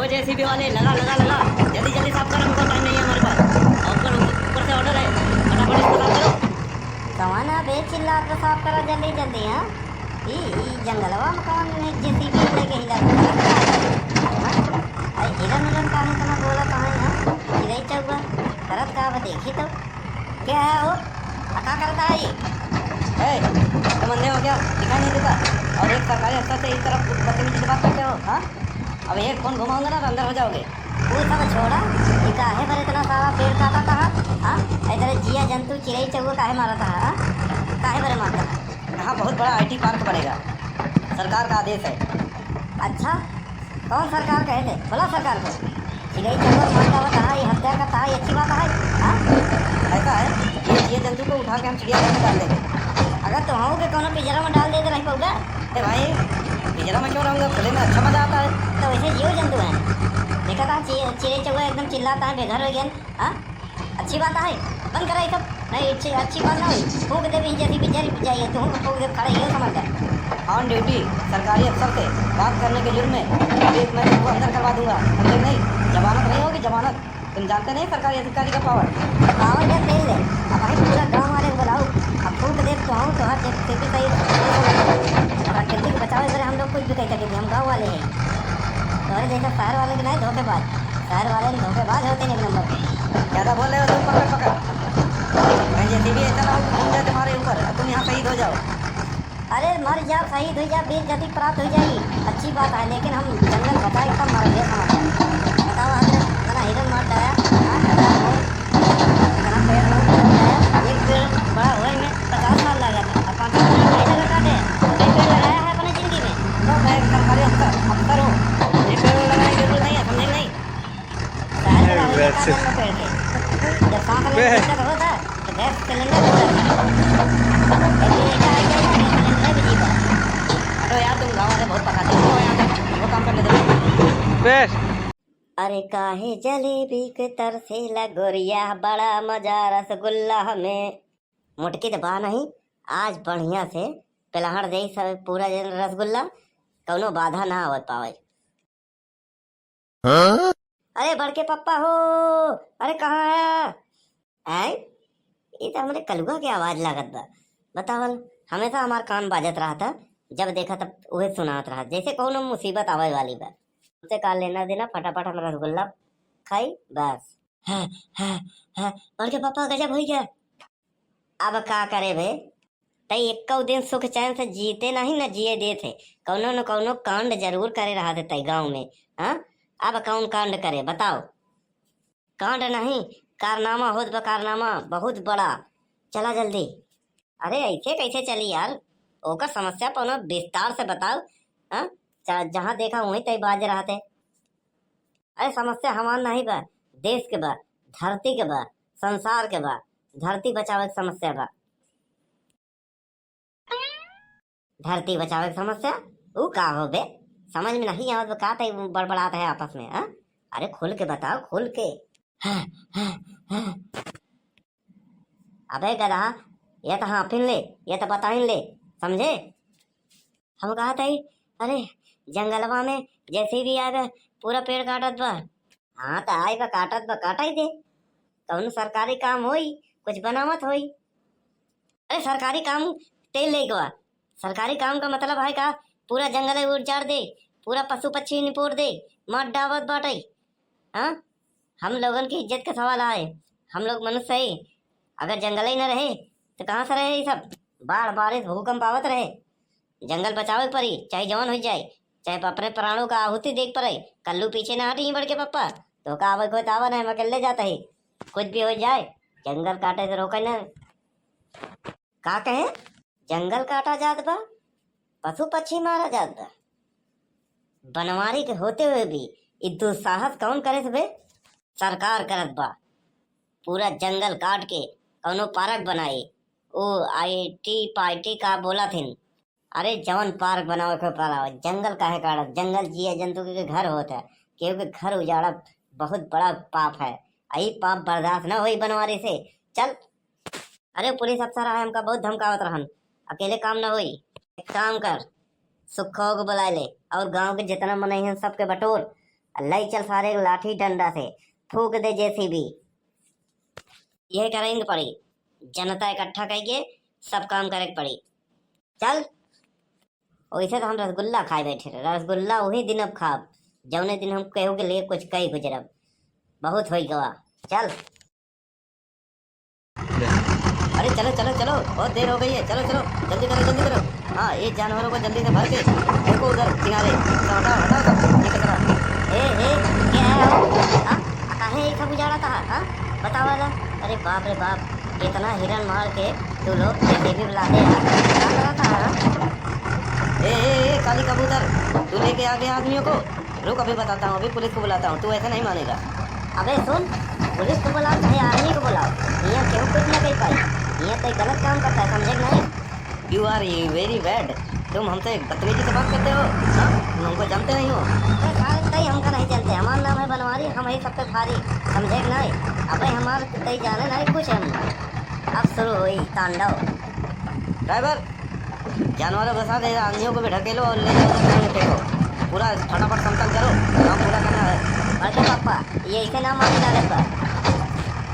ओ JCB वाले लगा लगा लगा, जल्दी जल्दी साफ कर, हमको टाइम नहीं है हमारे पास। और ऊपर से ऑर्डर है, फटाफट इसको साफ करो। कवाना बे चिल्ला के साफ करा जल्दी जल्दी। हाँ ई जंगलवा में कौन जेसीबी लेके हिला हिरन हिरन का है तना बोला कहाँ है। हाँ चिड़ै चौवा करत का देखी तो क्या है वो अका करता है ये। तुम अंधे हो क्या, दिखाई नहीं देता? और एक सरकारी अफसर से इस तरफ बदतमीजी से बात करते हो? हाँ, अब एक फोन घुमाऊंगा ना तो अंदर हो जाओगे। वो सब छोड़ा, ये काहे पर इतना सारा पेड़ काटा था? हाँ इधर जिया जंतु चिड़ै चौवा काहे मारा था? हाँ काहे पर मारता था? यहाँ बहुत बड़ा IT पार्क बनेगा, सरकार का आदेश है। अच्छा कौन सरकार कहे थे? बोला सरकार को चिड़ै चौवा मारता हुआ कहा, ये हत्या करता है, ये अच्छी बात है? हाँ ऐसा है, ये जंतु को उठा के हम चिड़ियाघर में डाल देंगे। अगर तो हूँ कि कोनो पिंजरा में डाल दे तो नहीं पाऊंगा। अरे भाई, पिंजरा में क्यों रहूँगा, खुले में अच्छा मजा आता है। तो वैसे जीव जंतु हैं, देखा था चिड़ै चौवा एकदम चिल्लाता है, बेघर हो गया। हाँ अच्छी बात है, बंद करा ये सब। नहीं अच्छी बात ना हुई, फूक दे भी जैसी पिंजरी जाइए तो फूक दे खड़ा ये समझ कर। ऑन ड्यूटी सरकारी अफसर से बात करने के जुर्म में एक मैं तुमको अंदर करवा दूंगा, समझे नहीं? जमानत नहीं होगी, जमानत। तुम जानते नहीं सरकारी अधिकारी का पावर क्या तेल है। अब भाई पूरा गाँव वाले को बुलाओ, अब फूक दे तो हूँ तो हर खेती सही खेती को बचाओ। इधर हम लोग कुछ भी कह सके थे, हम गाँव वाले हैं। तो जैसा शहर वाले के नहीं धोखेबाज, शहर वाले धोखेबाज होते हैं एक नंबर के। ज़्यादा बोल रहे हो तुम, पकड़ पकड़। मैं जैसे भी ऐसा ना हो घूम जाए तुम्हारे ऊपर, तुम यहाँ शहीद हो जाओ। अरे मर जा, शहीद हो जा, वीर गति प्राप्त हो जाएगी, अच्छी बात है। लेकिन हम जंगल बचाए तब मर गए समझ। बताओ हजरत इतना हिरन मार डाया, इतना पेड़ एक पेड़ बड़ा हुए में 50 साल लगा था, और 5 साल नहीं लगा काटे। कई पेड़ लगाया है अपने जिंदगी में। तो मैं एक सरकारी अफसर हूँ, ये पेड़ लगाने की जरूरत नहीं है, समझे नहीं? पेड़ के जब सांस लेने में दिक्कत होता है तो गैस सिलेंडर हो जाता है। तो यार तुम गाँव वाले बहुत पकाते हो, यहाँ तक वो काम करने दो। अरे काहे जलेबी के तरसेला गोरिया, बड़ा मजा रसगुल्ला में। मुटकी तो बा नहीं, आज बढ़िया से पिलहड़ दे सब पूरा जन रसगुल्ला, कौनो बाधा ना आवत पावे। अरे बड़के पप्पा हो, अरे कहाँ है? ये तो हमरे कलुआ की आवाज लागत बा। बतावल हमेशा हमार कान बाजत रहा था, जब देखा तब उहे सुनात रहा, जैसे कौनो मुसीबत आवे वाली बा। हमसे का लेना देना, फटाफट हम रसगुल्ला खाई बस। है बड़के पापा गजब हो गया। अब का करे भे, तई एक दिन सुख चैन से जीते नहीं न जिए देते, कौनो न कौनो कांड जरूर करे रहा थे गाँव में। हाँ अब कौन कांड करे बताओ? कांड नहीं कारनामा होत बा, कारनामा बहुत बड़ा। चला जल्दी। अरे ऐसे कैसे चली यार, ओकर समस्या पौनो विस्तार से बताओ। हाँ जहाँ देखा वहीं तय बाज रहा थे। अरे समस्या हमार नहीं बा, देश के बा, धरती के बा, संसार के बा, धरती बचावे के समस्या बा। धरती बचावे की समस्या ऊ का हो बे, समझ में नहीं आवत का तई बड़बड़ात है आपस में। हाँ अरे खुल के बताओ, खुल के। अबे गधा, ये तो हाँ फिर ले, ये तो बता ले, समझे? हम कहा था अरे जंगलवा में जैसे भी आवे पूरा पेड़ काटत बा। हाँ तो आई बा काटत बा, काटा ही दे, कौन सरकारी काम होई, कुछ बनावत होई। अरे सरकारी काम तेल ले गवा, सरकारी काम का मतलब है का पूरा जंगल उजाड़ दे, पूरा पशु पक्षी निपोड़ दे, मार डावत बाटे। हाँ हम लोगन की इज्जत का सवाल आए, हम लोग मनुष्य है, अगर जंगल ही न रहे तो कहाँ से रहे? ये सब बाढ़ बारिश भूकंप आवत रहे, जंगल बचावे पड़ी, चाहे जवान हो जाए, चाहे अपने प्राणों का आहुति देख पड़े। कल्लू पीछे ना हटी बढ़ के पप्पा, तो का आवे कोई तावन है, मैं अकेले जाता ही, कुछ भी हो जाए जंगल काटे से रोके ना। का कहे जंगल काटा जात बा, पशु पक्षी मारा जात बा, बनवारी के होते हुए भी ये दुस्साहस कौन करे थे बे? सरकार करत बा, पूरा जंगल काट के कौनो पार्क बनाए। ओ IT पार्टी का बोला थे, अरे जवन पार्क बनावे के पड़ा, जंगल काहे काटत? जंगल जिए जंतु के घर होता है, क्योंकि घर उजाड़ा बहुत बड़ा पाप है, यही पाप बर्दाश्त न हुई बनवारी से। चल। अरे पुलिस अफसर आए, हमका बहुत धमकावत रहन, अकेले काम न हुई, एक काम कर, सुखो को बुला ले और गांव के जितना मन है सबके बटोर, अल्लाह चल सारे को लाठी डंडा से फूक दे जेसीबी। यही करेंगे पड़ी, जनता इकट्ठा करके सब काम करे पड़ी। चल वैसे तो हम रसगुल्ला खाए बैठे रहे, रसगुल्ला वही दिन अब खाब जौने दिन हम केहू के लिए कुछ कही गुजरब। बहुत हो गवा। चल अरे चलो चलो चलो, बहुत देर हो गई है, चलो चलो जल्दी करो जल्दी करो। हाँ ये जानवरों को जल्दी से भर के देखो उधर किनारे, सब हटाओ हटाओ सब ये कचरा। ए क्या है वो? काहे एक सब उजाड़ा था? हाँ बताओ वाला। अरे बाप रे बाप, इतना हिरन मार के तू लोग जैसे भी बुला दे यार, क्या करा था? ए काली कबूतर, तू लेके आ गया आदमियों को। रुक अभी बताता हूँ, अभी पुलिस को बुलाता हूँ, तू ऐसा नहीं मानेगा। अबे सुन, पुलिस को बुलाओ चाहे आर्मी को बुलाओ, यहाँ क्यों कुछ न कर पाई? यहाँ तो गलत काम करता है, समझे नहीं? यू आर वेरी बैड, तुम हमसे बदतमीजी से बात करते हो। हाँ तुम हमको जानते नहीं हो। कहीं हमका नहीं जानते, हमारा नाम है बनवारी, हम ही सब पे भारी, समझे नहीं? अबे हमारे कहीं जाने नहीं कुछ हम। अब शुरू हुई तांडव। ड्राइवर जानवरों बसा दे, आदमियों को भी ढकेलो और ले जाओ कचरे में फेंको। पूरा फटाफट समतल करो, काम पूरा करना है। अरे पापा ये ऐसे ना मान जाने पर,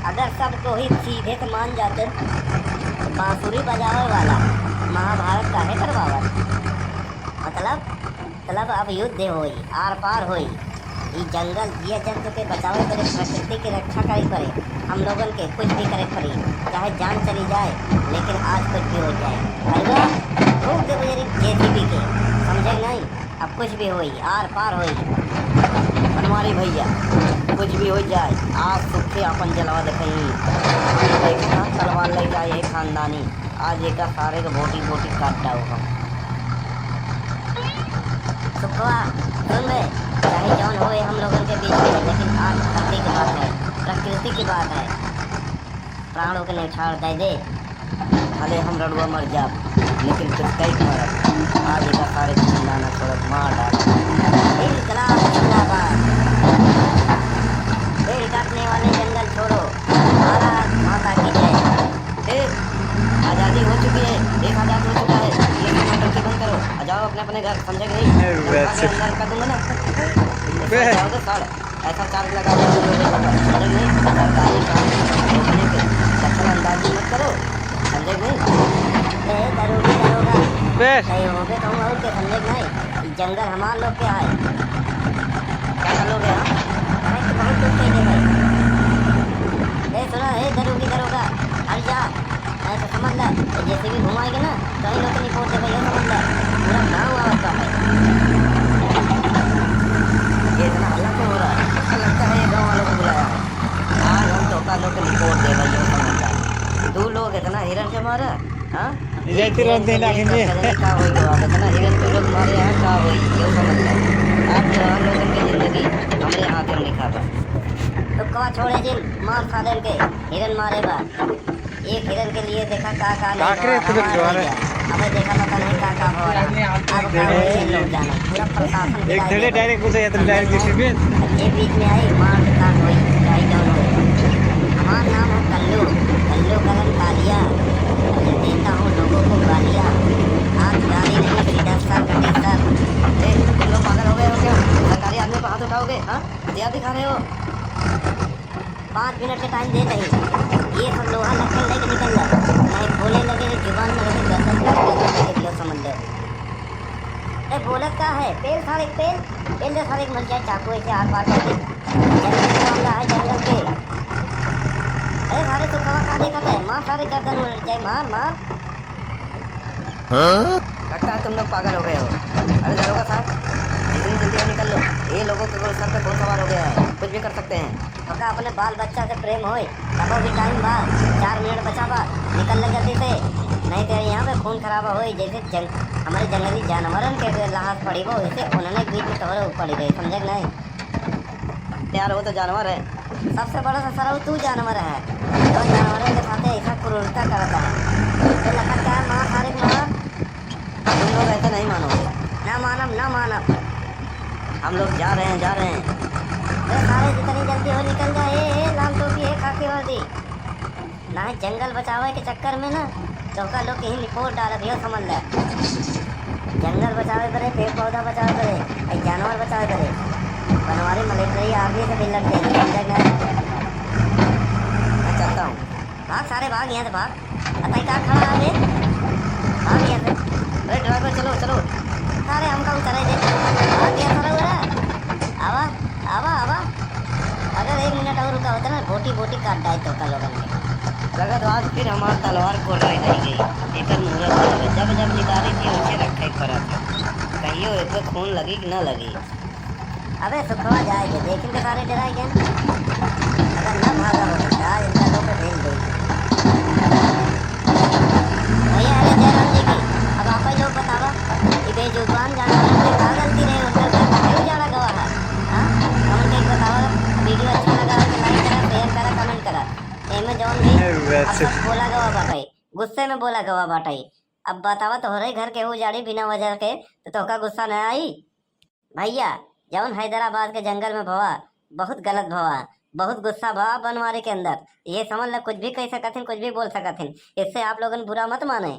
अगर सबको ही सीधे से मान जाते तो बांसुरी बजावे वाला महाभारत काहे करवावत? मतलब अब युद्ध होई, आर पार होई। ये जंगल ये जंतु के बचावे करे, प्रकृति की रक्षा करे पड़े, हम लोगन के कुछ भी करे पड़ी, चाहे जान चली जाए लेकिन आज कुछ भी हो जाए। अरे खूब दे मेरी जेसीबी के, समझे नहीं? अब कुछ भी होई, आर पार होई। बनवारी भैया कुछ भी हो जाए, आज सुखे अपन जलवा दे कहीं तलवार ले जाए खानदानी, आज एक सारे को बोटी बोटी काट डाओ हम। सुखवा सुन बे, चाहे जौन होए हम लोगों के बीच में, लेकिन आज धरती की बात है, प्रकृति की बात है, प्राणों के न्यौछावर दे दे। भले हम रड़ुआ मर जाब लेकिन कुछ कई मरब, आज एक सारे खानदाना छोड़ मार डालो। इनकलाब जिंदाबाद, पेड़ काटने वाले जंगल छोड़ो, भारत माता की जय। आज़ादी हो चुकी है, एक आज़ाद हो चुका है, ये नाटक बंद करो, आ जाओ अपने अपने घर, समझे कि नहीं? अंदर कर दूंगा ना जाओगे सर, ऐसा चार्ज लगा समझे नहीं? सरकारी काम रोकने के दखल अंदाजी मत करो, समझे नहीं? दरोगा सही हो गए तुम और के, समझे नहीं? जंगल हमारे लोग के है, क्या कर लोगे? बहुत कुछ कह दे भाई। सुना है दरोगा हट जा, ऐसा समझ ला, जैसे भी घुमाएंगे ना कहीं लोग नहीं पहुँचे भाई, समझ ला पूरा गाँव आवाज का है। ये इतना हल्ला क्यों हो रहा है? ऐसा लगता है गाँव वालों को बुलाया है, आज हम तो का लोग रिपोर्ट दे भाई, समझ ला। तू लोग इतना हिरन से मारा, हाँ जाती रहते ना कि नहीं क्या होई तो आप इतना हिरन को लोग मारे हैं, क्या होई ये समझ ला। आप जो हम लोगों की जिंदगी हमारे हाथ में लिखा था। तो कवा छोड़े जिन मार साधन के हिरन मारे बा, एक हिरन के लिए देखा का हमें देखा पता नहीं का हो रहा। अब लोग जाने पूरा प्रशासन एक थोड़े डायरेक्ट पूछा या तो डायरेक्ट डिस्ट्रीब्यूट ये बीच में आई मार काट हुई, चाहे जान हो। हमारा नाम है कल्लू, कल्लू कलन कालिया, देता हूँ लोगों को गालियाँ, आज गाली नहीं सीधा सर कटे सर। तुम लोग पागल हो गए हो क्या? सरकारी आदमी पर हाथ उठाओगे? हाँ हथियार दिखा रहे हो? 5 मिनट का टाइम दे नहीं, ये सब लोहा लक्कड़ लेके निकल जाए, नहीं बोले लगे जुबान में लगे गर्दन लो समझ लो। अरे बोलत का है? पेड़ सारे पेड़ सारे मर जाए चाकू ऐसे आर पार करके, जंगल का मामला है जंगल के। अरे सारे तो कवा का देखा है, मार सारे गर्दन में जाए, मार मार। लगता है तुम लोग पागल हो गए हो। अरे दरोगा साहब इतनी जल्दी निकल लो, ये लोगों के सर पे बहुत सवार हो गया है, कुछ भी कर सकते हैं। तो अपने बाल बच्चा से प्रेम होए, तब भी टाइम बाद 4 मिनट बचा बा, निकल लग जल्दी से, नहीं तो यहाँ पे खून खराबा होई। जैसे हमारे जंगली जानवरन के लाश पड़ी वो, वैसे उन्होंने बीच में तोहरे पड़ी गई, समझे नहीं? यार वो तो जानवर है, सबसे बड़ा ससरा तू जानवर है, तो जानवरों के साथ ऐसा क्रूरता करता है तो लगा क्या माँ सारे माँ। तुम लोग ऐसा नहीं मानोगे। ना मानब हम लोग जा रहे हैं। अरे सारे जितनी जल्दी हो निकल जाए, लाल टोपी है खाकी वर्दी, ना जंगल बचावे के चक्कर में ना तो का लोग यही रिपोर्ट डाल दियो, समझ ले। जंगल बचावे करे, पेड़ पौधा बचावे करे, जानवर बचावे करे, बनवारी मिलिट्री आर्मी से मिल लगते हैं, समझा क्या? मैं चलता हूँ। भाग सारे भाग यहाँ से भाग। अतः कहाँ खड़ा है रे? भाग यहाँ से। अरे ड्राइवर चलो चलो। अरे हमका उतरे दे। भाग यहाँ खड़ा हुआ है। आवा आवा आवा। अगर 1 मिनट और रुका होता ना बोटी बोटी काट डाई तो का लोगन के। लगत आज फिर हमार तलवार को रह गई। एक मुहूर्त है, जब जब निकाली थी ऊँचे रखे पड़ा था। कहियो एक खून लगी कि न लगी। अबे सुखवा जाएंगे देखेंगे सारे डराएंगे। अगर न भागा हो तो आज इनका लोग भेज देंगे। भैया अरे जयराम जी की अब आप ही लोग बतावा कि बेजुबान जानवर पे का गलती रही उनका क्यों जाना गवा है? हाँ कमेंट करके बतावा। वीडियो अच्छा लगा तो लाइक करा, शेयर करा, कमेंट करा। एमे जौन भी अब सब बोला गवा बाटाई, गुस्से में बोला गवा बाटाई। अब बतावा तोहरे घर के उजाड़ी बिना वजह के तो तोका गुस्सा न आई? भैया जौन हैदराबाद के जंगल में भवा बहुत गलत भवा, बहुत गुस्सा भवा बनवारी के अंदर। ये समझ ल कुछ भी कह सकथिन, कुछ भी बोल सकथिन। इससे आप लोगन बुरा मत माने।